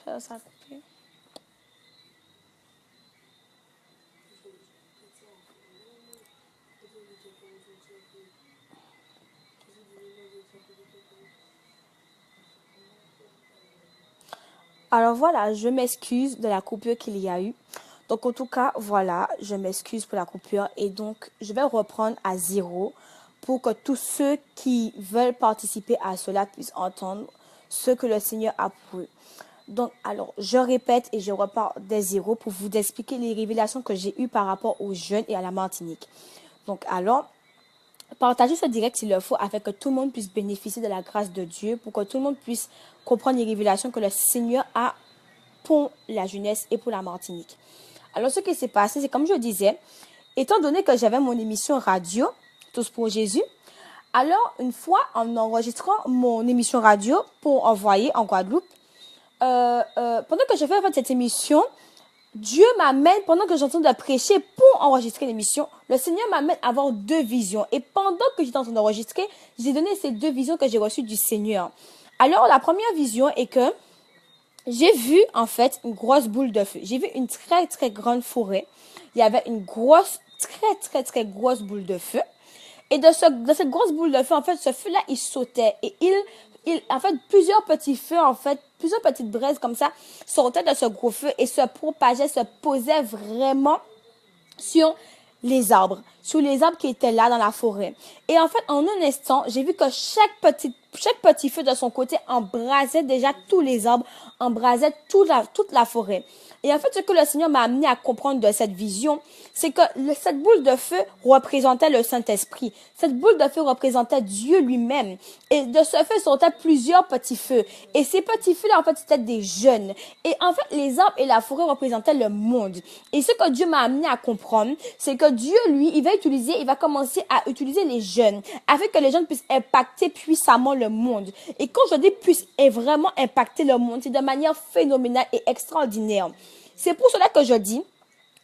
Ça a coupé. Alors voilà, je m'excuse de la coupure qu'il y a eu. Donc en tout cas, voilà, je m'excuse pour la coupure et donc je vais reprendre à zéro pour que tous ceux qui veulent participer à cela puissent entendre ce que le Seigneur a pour eux. Donc alors, je répète et je repars des zéros pour vous expliquer les révélations que j'ai eues par rapport aux jeunes et à la Martinique. Donc alors, partagez ce direct s'il le faut afin que tout le monde puisse bénéficier de la grâce de Dieu, pour que tout le monde puisse comprendre les révélations que le Seigneur a pour la jeunesse et pour la Martinique. Alors, ce qui s'est passé, c'est comme je disais, étant donné que j'avais mon émission radio, Tous pour Jésus, alors une fois en enregistrant mon émission radio pour envoyer en Guadeloupe, pendant que je fais en fait cette émission, Dieu m'amène, pendant que j'entends de prêcher pour enregistrer l'émission, le Seigneur m'amène à avoir deux visions. Et pendant que j'étais en train d'enregistrer, j'ai donné ces deux visions que j'ai reçues du Seigneur. Alors, la première vision est que j'ai vu, en fait, une grosse boule de feu. J'ai vu une très, très grande forêt. Il y avait une grosse, très, très, très grosse boule de feu. Et de cette grosse boule de feu, en fait, ce feu-là, il sautait. Et en fait, plusieurs petits feux, en fait, plusieurs petites braises comme ça, sortaient de ce gros feu et se propageaient, se posaient vraiment sur les arbres qui étaient là dans la forêt. Et en fait, en un instant, j'ai vu que chaque petit feu de son côté embrasait déjà tous les arbres, embrasait toute la forêt. Et en fait, ce que le Seigneur m'a amené à comprendre de cette vision, c'est que cette boule de feu représentait le Saint-Esprit. Cette boule de feu représentait Dieu lui-même. Et de ce feu sortaient plusieurs petits feux. Et ces petits feux-là, en fait, c'était des jeunes. Et en fait, les arbres et la forêt représentaient le monde. Et ce que Dieu m'a amené à comprendre, c'est que Dieu, lui, il va commencer à utiliser les jeunes afin que les jeunes puissent impacter puissamment le monde. Et quand je dis puisse vraiment impacter le monde, c'est de manière phénoménale et extraordinaire. C'est pour cela que je dis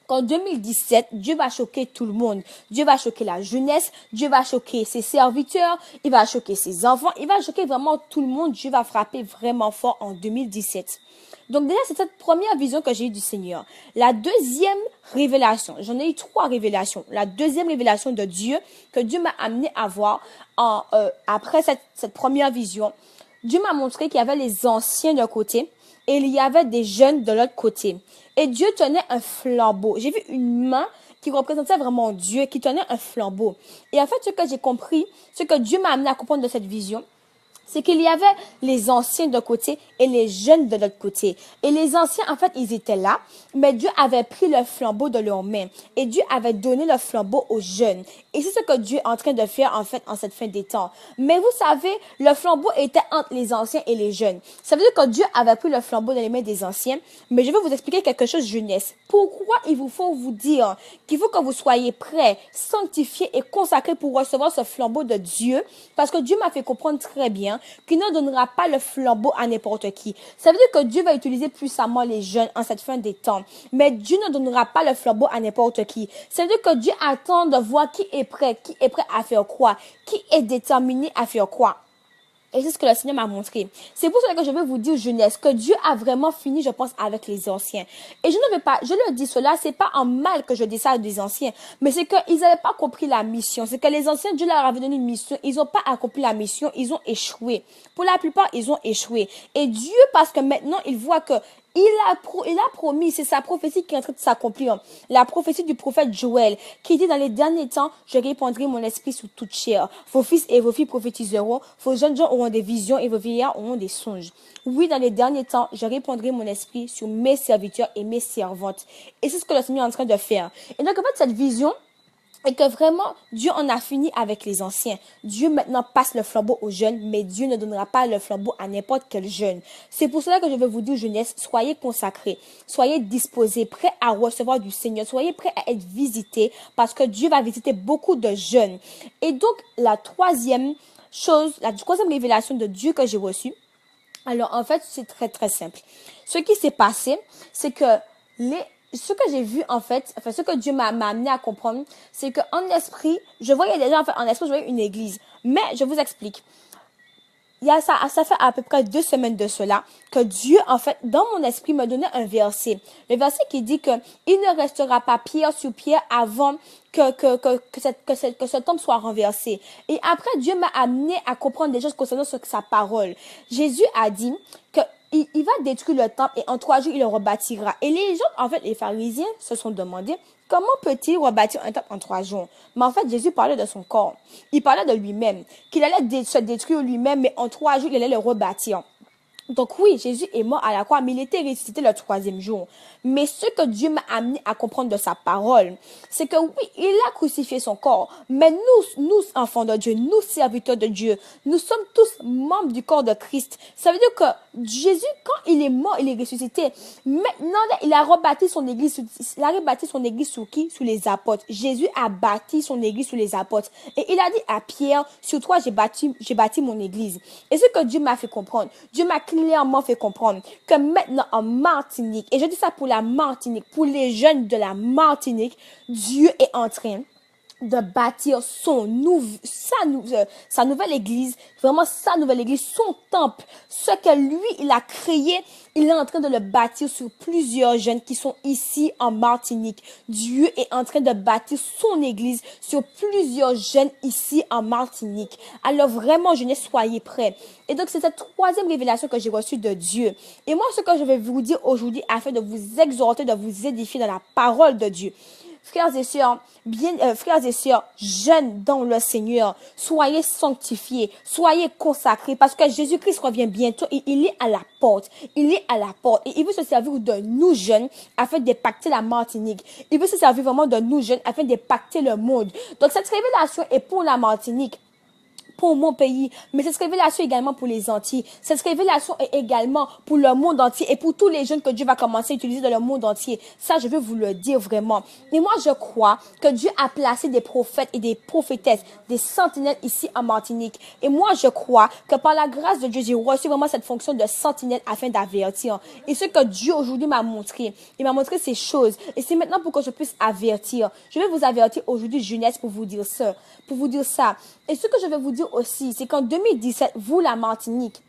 qu'en 2017, Dieu va choquer tout le monde. Dieu va choquer la jeunesse, Dieu va choquer ses serviteurs, il va choquer ses enfants, il va choquer vraiment tout le monde. Dieu va frapper vraiment fort en 2017. Donc déjà, c'est cette première vision que j'ai eue du Seigneur. La deuxième révélation, j'en ai eu trois révélations. La deuxième révélation de Dieu que Dieu m'a amené à voir après cette première vision, Dieu m'a montré qu'il y avait les anciens d'un côté et il y avait des jeunes de l'autre côté. Et Dieu tenait un flambeau. J'ai vu une main qui représentait vraiment Dieu, qui tenait un flambeau. Et en fait, ce que j'ai compris, ce que Dieu m'a amené à comprendre de cette vision, c'est qu'il y avait les anciens d'un côté et les jeunes de l'autre côté. Et les anciens, en fait, ils étaient là, mais Dieu avait pris le flambeau de leurs mains. Et Dieu avait donné le flambeau aux jeunes. Et c'est ce que Dieu est en train de faire, en fait, en cette fin des temps. Mais vous savez, le flambeau était entre les anciens et les jeunes. Ça veut dire que Dieu avait pris le flambeau dans les mains des anciens. Mais je vais vous expliquer quelque chose, jeunesse. Pourquoi il vous faut vous dire qu'il faut que vous soyez prêts, sanctifiés et consacrés pour recevoir ce flambeau de Dieu? Parce que Dieu m'a fait comprendre très bien qu'il ne donnera pas le flambeau à n'importe qui. Ça veut dire que Dieu va utiliser puissamment les jeunes en cette fin des temps. Mais Dieu ne donnera pas le flambeau à n'importe qui. Ça veut dire que Dieu attend de voir qui est prêt à faire quoi, qui est déterminé à faire quoi. Et c'est ce que le Seigneur m'a montré. C'est pour cela que je veux vous dire, jeunesse, que Dieu a vraiment fini, je pense, avec les anciens. Et je ne veux pas, je leur dis cela, c'est pas en mal que je dis ça des anciens, mais c'est qu'ils n'avaient pas compris la mission. C'est que les anciens, Dieu leur avait donné une mission, ils n'ont pas accompli la mission, ils ont échoué. Pour la plupart, ils ont échoué. Et Dieu, parce que maintenant, il voit que il a promis, c'est sa prophétie qui est en train de s'accomplir. La prophétie du prophète Joël, qui dit dans les derniers temps, je répandrai mon esprit sur toute chair. Vos fils et vos filles prophétiseront, vos jeunes gens auront des visions et vos vieillards auront des songes. Oui, dans les derniers temps, je répandrai mon esprit sur mes serviteurs et mes servantes. Et c'est ce que le Seigneur est en train de faire. Et donc, en fait, cette vision, et que vraiment, Dieu en a fini avec les anciens. Dieu maintenant passe le flambeau aux jeunes, mais Dieu ne donnera pas le flambeau à n'importe quel jeune. C'est pour cela que je veux vous dire, jeunesse, soyez consacrés, soyez disposés, prêts à recevoir du Seigneur, soyez prêts à être visités, parce que Dieu va visiter beaucoup de jeunes. Et donc, la troisième révélation de Dieu que j'ai reçue, alors en fait, c'est très très simple. Ce qui s'est passé, c'est que ce que j'ai vu, en fait, enfin, ce que Dieu m'a amené à comprendre, c'est qu'en esprit, je voyais déjà, en fait, en esprit, je voyais une église. Mais, je vous explique. Ça fait à peu près 2 semaines de cela que Dieu, en fait, dans mon esprit, me donnait un verset. Le verset qui dit que il ne restera pas pierre sur pierre avant que ce temple soit renversé. Et après, Dieu m'a amené à comprendre des choses concernant sa parole. Jésus a dit que il va détruire le temple et en 3 jours, il le rebâtira. Et les gens, en fait, les pharisiens se sont demandé comment peut-il rebâtir un temple en 3 jours? Mais en fait, Jésus parlait de son corps. Il parlait de lui-même, qu'il allait se détruire lui-même, mais en 3 jours, il allait le rebâtir. Donc oui, Jésus est mort à la croix, mais il était ressuscité le 3e jour. Mais ce que Dieu m'a amené à comprendre de sa parole, c'est que oui, il a crucifié son corps. Mais nous, enfants de Dieu, nous, serviteurs de Dieu, nous sommes tous membres du corps de Christ. Ça veut dire que Jésus, quand il est mort, il est ressuscité. Maintenant, il a rebâti son église. Il a rebâti son église sur qui? Sur les apôtres. Jésus a bâti son église sur les apôtres. Et il a dit à Pierre, sur toi, j'ai bâti mon église. Et ce que Dieu m'a fait comprendre, Dieu m'a clairement fait comprendre que maintenant en Martinique, et je dis ça pour la Martinique, pour les jeunes de la Martinique, Dieu est en train de bâtir sa nouvelle église, vraiment sa nouvelle église, son temple, ce que lui, il a créé, il est en train de le bâtir sur plusieurs jeunes qui sont ici en Martinique. Dieu est en train de bâtir son église sur plusieurs jeunes ici en Martinique. Alors vraiment, jeunesse, soyez prêts. Et donc, c'est cette 3e révélation que j'ai reçue de Dieu. Et moi, ce que je vais vous dire aujourd'hui, afin de vous exhorter, de vous édifier dans la parole de Dieu. Frères et sœurs, jeunes dans le Seigneur, soyez sanctifiés, soyez consacrés, parce que Jésus-Christ revient bientôt et il est à la porte. Il est à la porte et il veut se servir de nous jeunes afin d'impacter la Martinique. Il veut se servir vraiment de nous jeunes afin d'impacter le monde. Donc cette révélation est pour la Martinique, pour mon pays, mais cette révélation est également pour les Antilles. Cette révélation est également pour le monde entier et pour tous les jeunes que Dieu va commencer à utiliser dans le monde entier. Ça, je veux vous le dire vraiment. Et moi, je crois que Dieu a placé des prophètes et des prophétesses, des sentinelles ici en Martinique. Et moi, je crois que par la grâce de Dieu, j'ai reçu vraiment cette fonction de sentinelle afin d'avertir. Et ce que Dieu aujourd'hui m'a montré, il m'a montré ces choses. Et c'est maintenant pour que je puisse avertir. Je vais vous avertir aujourd'hui, jeunesse, pour vous dire ça. Et ce que je vais vous dire aussi, c'est qu'en 2017, vous, la Martinique,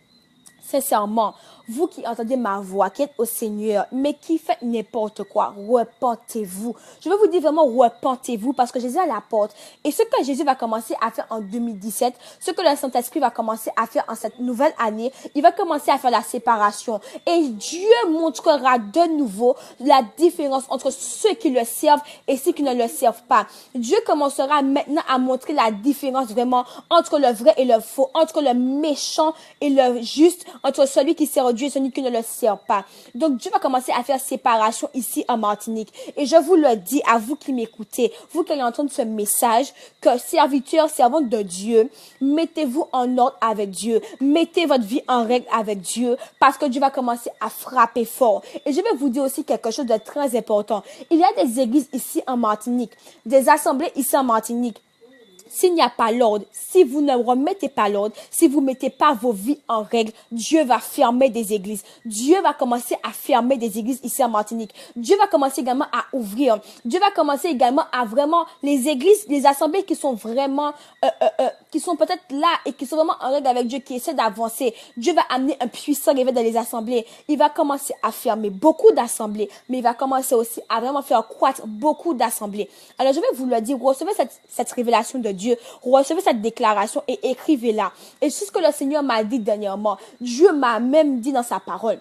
sincèrement, vous qui entendez ma voix, qui êtes au Seigneur, mais qui faites n'importe quoi, repentez-vous. Je veux vous dire vraiment, repentez-vous, parce que Jésus est à la porte. Et ce que Jésus va commencer à faire en 2017, ce que le Saint-Esprit va commencer à faire en cette nouvelle année, il va commencer à faire la séparation. Et Dieu montrera de nouveau la différence entre ceux qui le servent et ceux qui ne le servent pas. Dieu commencera maintenant à montrer la différence vraiment entre le vrai et le faux, entre le méchant et le juste, entre celui qui sert Dieu et celui qui ne le sert pas. Donc Dieu va commencer à faire séparation ici en Martinique. Et je vous le dis à vous qui m'écoutez, vous qui allez entendre ce message, que serviteurs, servantes de Dieu, mettez-vous en ordre avec Dieu. Mettez votre vie en règle avec Dieu, parce que Dieu va commencer à frapper fort. Et je vais vous dire aussi quelque chose de très important. Il y a des églises ici en Martinique, des assemblées ici en Martinique. S'il n'y a pas l'ordre, si vous ne remettez pas l'ordre, si vous ne mettez pas vos vies en règle, Dieu va fermer des églises. Dieu va commencer à fermer des églises ici en Martinique. Dieu va commencer également à ouvrir. Dieu va commencer également à vraiment les églises, les assemblées qui sont vraiment, qui sont peut-être là et qui sont vraiment en règle avec Dieu, qui essaient d'avancer. Dieu va amener un puissant réveil dans les assemblées. Il va commencer à fermer beaucoup d'assemblées, mais il va commencer aussi à vraiment faire croître beaucoup d'assemblées. Alors je vais vous le dire, recevez cette révélation de Dieu, recevez cette déclaration et écrivez-la. Et c'est ce que le Seigneur m'a dit dernièrement. Dieu m'a même dit dans sa parole.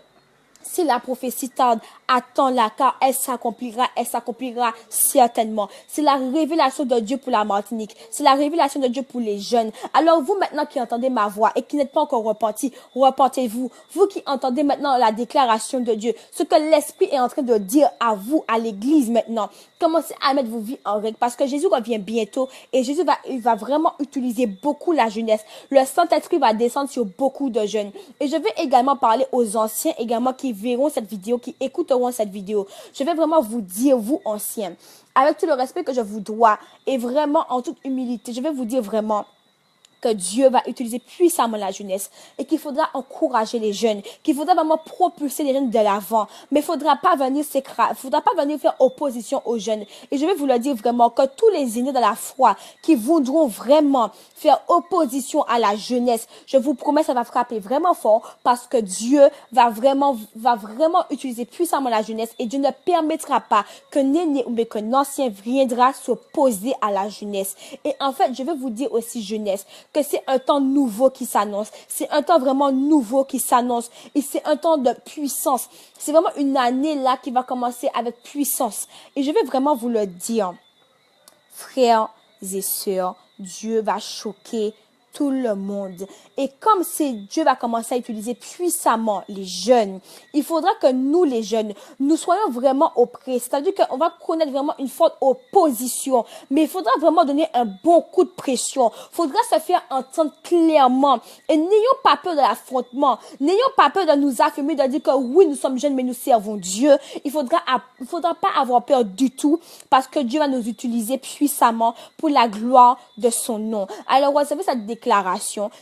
Si la prophétie tarde, attends-la, car elle s'accomplira certainement. C'est la révélation de Dieu pour la Martinique. C'est la révélation de Dieu pour les jeunes. Alors vous maintenant qui entendez ma voix et qui n'êtes pas encore repentis, repentez-vous. Vous qui entendez maintenant la déclaration de Dieu, ce que l'Esprit est en train de dire à vous, à l'Église maintenant, commencez à mettre vos vies en règle, parce que Jésus revient bientôt et Jésus va vraiment utiliser beaucoup la jeunesse. Le Saint-Esprit va descendre sur beaucoup de jeunes. Et je vais également parler aux anciens également qui verront cette vidéo, qui écouteront cette vidéo. Je vais vraiment vous dire, vous anciens, avec tout le respect que je vous dois et vraiment en toute humilité, je vais vous dire vraiment que Dieu va utiliser puissamment la jeunesse et qu'il faudra encourager les jeunes, qu'il faudra vraiment propulser les jeunes de l'avant. Mais il faudra pas venir faudra pas venir faire opposition aux jeunes. Et je vais vous le dire vraiment que tous les aînés de la foi qui voudront vraiment faire opposition à la jeunesse, je vous promets, ça va frapper vraiment fort parce que Dieu va vraiment utiliser puissamment la jeunesse et Dieu ne permettra pas qu'un aîné ou qu'un ancien viendra s'opposer à la jeunesse. Et en fait, je vais vous dire aussi, jeunesse, que c'est un temps nouveau qui s'annonce. C'est un temps vraiment nouveau qui s'annonce. Et c'est un temps de puissance. C'est vraiment une année là qui va commencer avec puissance. Et je vais vraiment vous le dire. Frères et sœurs, Dieu va choquer tout le monde. Et comme Dieu va commencer à utiliser puissamment les jeunes, il faudra que nous, les jeunes, nous soyons vraiment auprès. C'est-à-dire qu'on va connaître vraiment une forte opposition. Mais il faudra vraiment donner un bon coup de pression. Il faudra se faire entendre clairement. Et n'ayons pas peur de l'affrontement. N'ayons pas peur de nous affirmer, de dire que oui, nous sommes jeunes, mais nous servons Dieu. Il faudra pas avoir peur du tout parce que Dieu va nous utiliser puissamment pour la gloire de son nom. Alors, vous savez cette déclaration.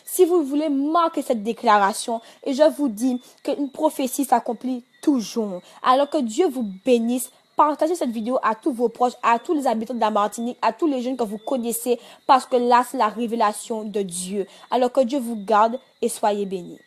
Si vous voulez marquer cette déclaration, et je vous dis qu'une prophétie s'accomplit toujours. Alors que Dieu vous bénisse. Partagez cette vidéo à tous vos proches, à tous les habitants de la Martinique, à tous les jeunes que vous connaissez, parce que là, c'est la révélation de Dieu. Alors que Dieu vous garde et soyez bénis.